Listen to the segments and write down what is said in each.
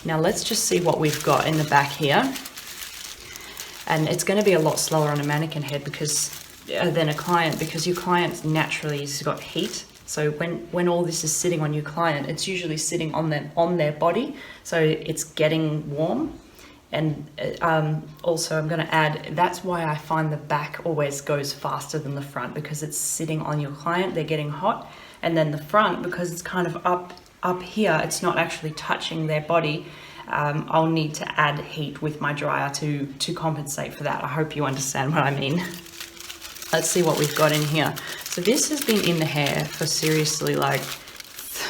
Now let's just see what we've got in the back here. And it's going to be a lot slower on a mannequin head because than a client, because your client naturally has got heat. So when all this is sitting on your client, it's usually sitting on their body, so it's getting warm. And also I'm going to add, that's why I find the back always goes faster than the front, because it's sitting on your client, they're getting hot. And then the front, because it's kind of up here, it's not actually touching their body. I'll need to add heat with my dryer to compensate for that. I hope you understand what I mean. Let's see what we've got in here. So this has been in the hair for seriously like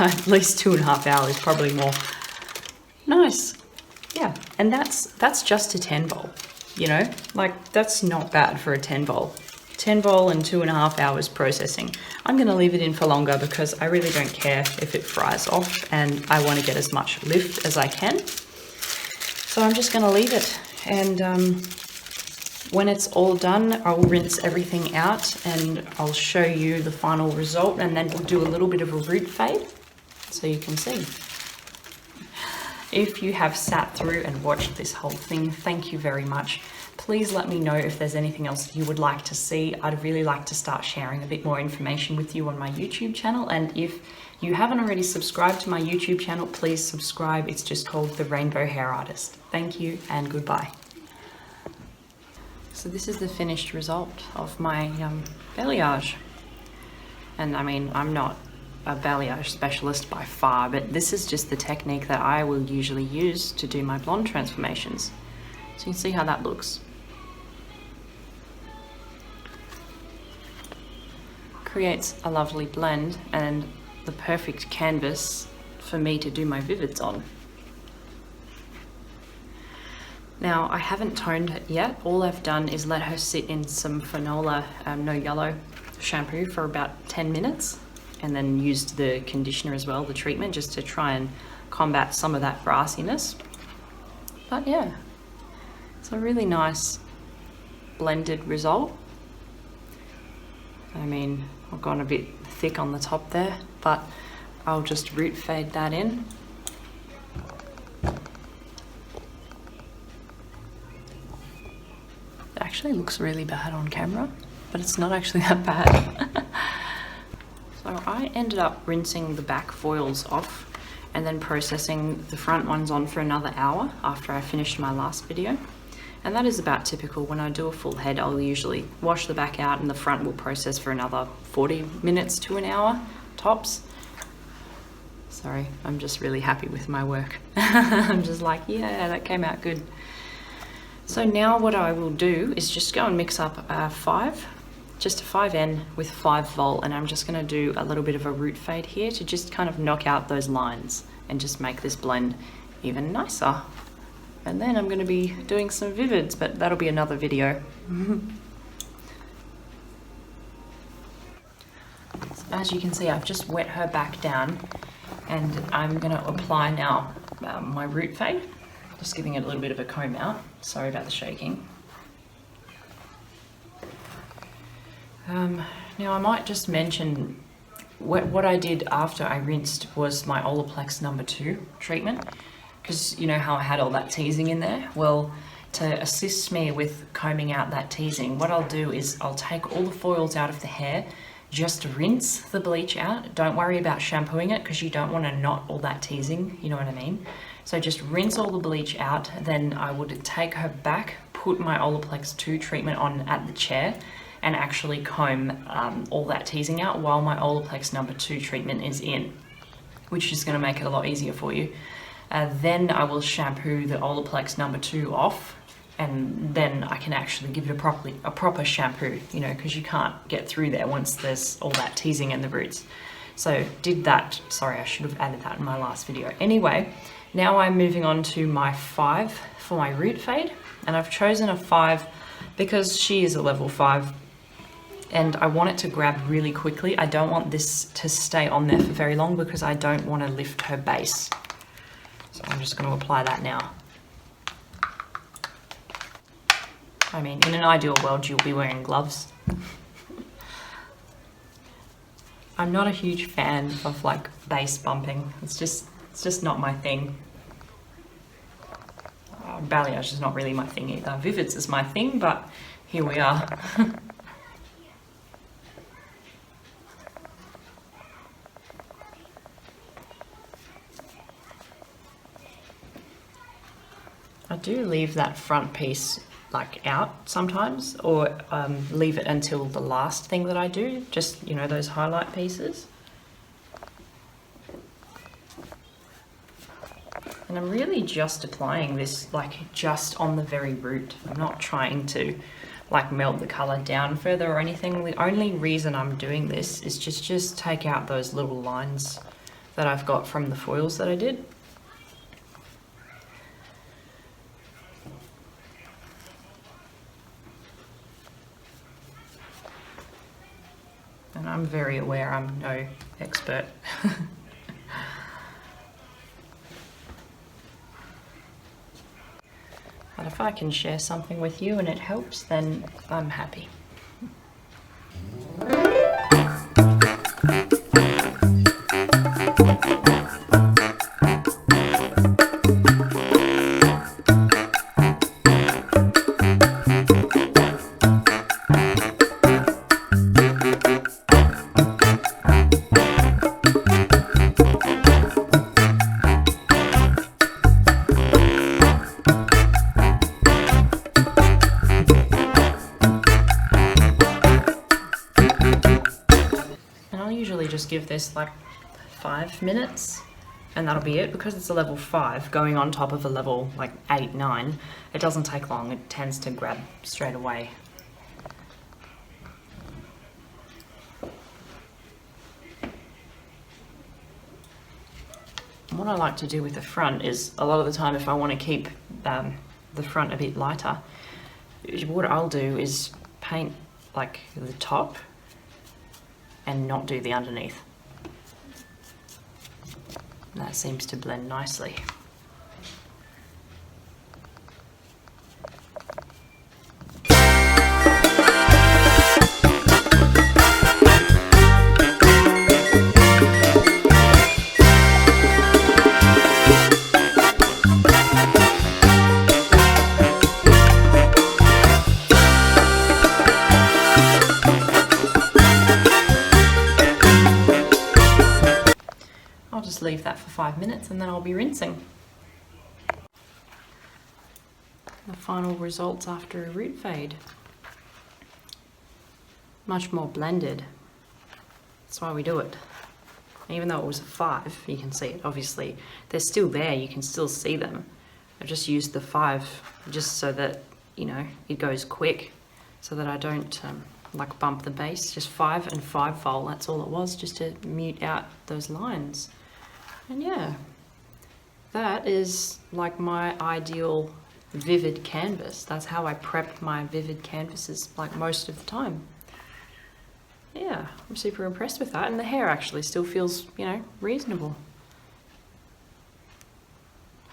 at least 2.5 hours, probably more. Nice. Yeah, and that's just a 10 vol, you know, like that's not bad for a 10 vol. 10 vol and 2.5 hours processing. I'm going to leave it in for longer because I really don't care if it fries off, and I want to get as much lift as I can. So I'm just going to leave it, and when it's all done, I'll rinse everything out and I'll show you the final result, and then we'll do a little bit of a root fade so you can see. If you have sat through and watched this whole thing, thank you very much. Please let me know if there's anything else you would like to see. I'd really like to start sharing a bit more information with you on my YouTube channel. And if you haven't already subscribed to my YouTube channel, please subscribe. It's just called The Rainbow Hair Artist. Thank you and goodbye. So this is the finished result of my balayage. And I mean, I'm not a balayage specialist by far, but this is just the technique that I will usually use to do my blonde transformations. So you can see how that looks. Creates a lovely blend and the perfect canvas for me to do my vivids on. Now I haven't toned it yet. All I've done is let her sit in some Fanola No Yellow shampoo for about 10 minutes, and then used the conditioner as well, the treatment, just to try and combat some of that brassiness. But yeah, it's a really nice blended result. I mean, I've gone a bit thick on the top there, but I'll just root fade that in. It actually looks really bad on camera, but it's not actually that bad. So I ended up rinsing the back foils off and then processing the front ones on for another hour after I finished my last video. And that is about typical. When I do a full head, I'll usually wash the back out and the front will process for another 40 minutes to an hour, tops. Sorry, I'm just really happy with my work. I'm just like, yeah, that came out good. So now what I will do is just go and mix up just a 5N with 5 volt, and I'm just going to do a little bit of a root fade here to just kind of knock out those lines and just make this blend even nicer. And then I'm going to be doing some vivids, but that'll be another video. So as you can see, I've just wet her back down, and I'm going to apply now my root fade. Just giving it a little bit of a comb out. Sorry about the shaking. Now I might just mention what I did after I rinsed was my Olaplex No. 2 treatment, because you know how I had all that teasing in there? Well, to assist me with combing out that teasing, what I'll do is I'll take all the foils out of the hair, just rinse the bleach out. Don't worry about shampooing it because you don't want to knot all that teasing, you know what I mean? So just rinse all the bleach out, then I would take her back, put my Olaplex 2 treatment on at the chair, and actually comb all that teasing out while my Olaplex No. 2 treatment is in, which is going to make it a lot easier for you. Then I will shampoo the Olaplex No. 2 off, and then I can actually give it a proper shampoo, you know, because you can't get through there once there's all that teasing in the roots. So did that. Sorry, I should have added that in my last video. Anyway, now I'm moving on to my 5 for my root fade, and I've chosen a 5 because she is a level 5. And I want it to grab really quickly. I don't want this to stay on there for very long because I don't want to lift her base. So I'm just going to apply that now. I mean, in an ideal world, you'll be wearing gloves. I'm not a huge fan of like base bumping. It's just not my thing. balayage is not really my thing either. Vivids is my thing, but here we are. I do leave that front piece like out sometimes, or leave it until the last thing that I do, just, you know, those highlight pieces. And I'm really just applying this like just on the very root. I'm not trying to like melt the color down further or anything. The only reason I'm doing this is just take out those little lines that I've got from the foils that I did. And I'm very aware I'm no expert. But if I can share something with you and it helps, then I'm happy. Just give this like 5 minutes and that'll be it, because it's a level 5 going on top of a level like 8, 9. It doesn't take long, it tends to grab straight away. And what I like to do with the front is, a lot of the time if I want to keep the front a bit lighter, what I'll do is paint like the top and not do the underneath. And that seems to blend nicely. Just leave that for 5 minutes and then I'll be rinsing. The final results after a root fade. Much more blended. That's why we do it. Even though it was a 5, you can see it, obviously. They're still there, you can still see them. I just used the 5 just so that, you know, it goes quick, so that I don't like bump the base. Just 5 and 5 fold, that's all it was, just to mute out those lines. And yeah, that is like my ideal vivid canvas. That's how I prep my vivid canvases like most of the time. Yeah, I'm super impressed with that, and the hair actually still feels, you know, reasonable.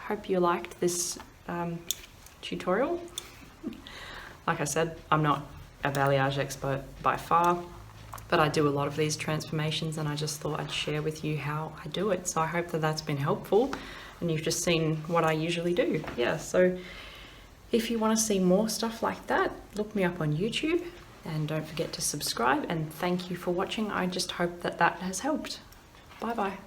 Hope you liked this tutorial. Like I said, I'm not a balayage expert by far, but I do a lot of these transformations and I just thought I'd share with you how I do it. So I hope that that's been helpful and you've just seen what I usually do. Yeah, so if you want to see more stuff like that, look me up on YouTube and don't forget to subscribe, and thank you for watching. I just hope that that has helped. Bye bye.